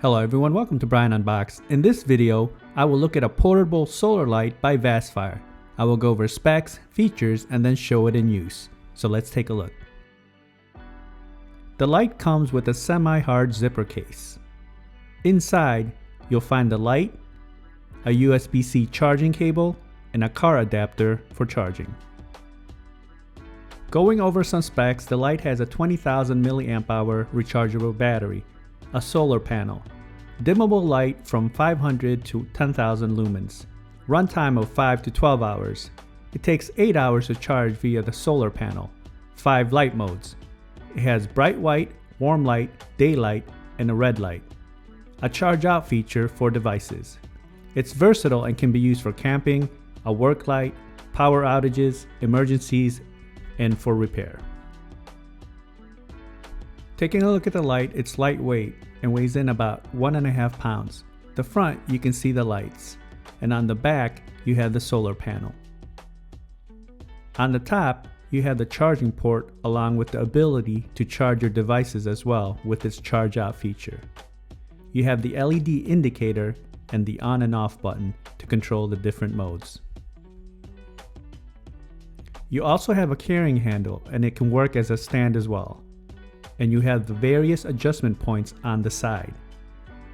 Hello everyone, welcome to Brian Unboxed. In this video, I will look at a portable solar light by Vastfire. I will go over specs, features, and then show it in use. So let's take a look. The light comes with a semi-hard zipper case. Inside, you'll find the light, a USB-C charging cable, and a car adapter for charging. Going over some specs, the light has a 20,000 mAh rechargeable battery, a solar panel, dimmable light from 500 to 10,000 lumens, runtime of 5 to 12 hours. It takes 8 hours to charge via the solar panel, 5 light modes. It has bright white, warm light, daylight, and a red light. A charge out feature for devices. It's versatile and can be used for camping, a work light, power outages, emergencies, and for repair. Taking a look at the light, it's lightweight and weighs in about 1.5 pounds. The front, you can see the lights, and on the back, you have the solar panel. On the top, you have the charging port along with the ability to charge your devices as well with its charge out feature. You have the LED indicator and the on and off button to control the different modes. You also have a carrying handle and it can work as a stand as well. And you have the various adjustment points on the side.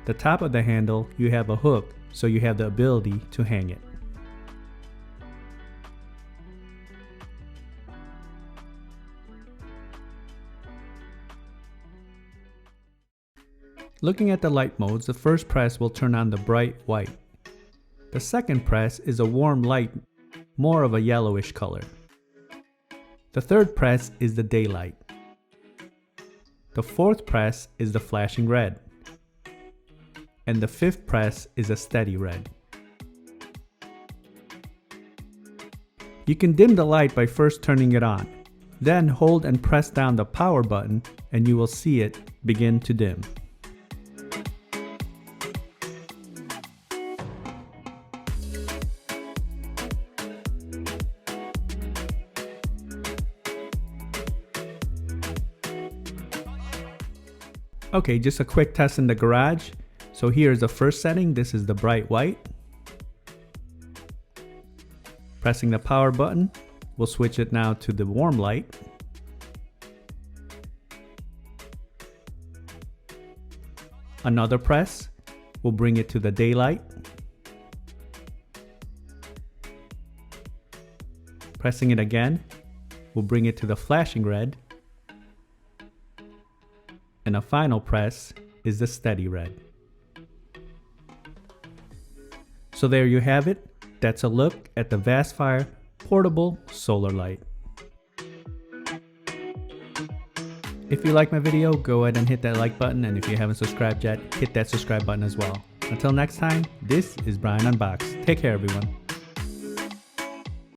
The top of the handle, you have a hook, so you have the ability to hang it. Looking at the light modes, the first press will turn on the bright white. The second press is a warm light, more of a yellowish color. The third press is the daylight. The fourth press is the flashing red. And the fifth press is a steady red. You can dim the light by first turning it on. Then hold and press down the power button and you will see it begin to dim. Okay, just a quick test in the garage. So here's the first setting. This is the bright white. Pressing the power button, we'll switch it now to the warm light. Another press will bring it to the daylight. Pressing it again will bring it to the flashing red. And a final press is the steady red. So there you have it. That's a look at the Vastfire Portable Solar Light. If you like my video, go ahead and hit that like button, and if you haven't subscribed yet, hit that subscribe button as well. Until next time, this is Brian Unboxed. Take care everyone.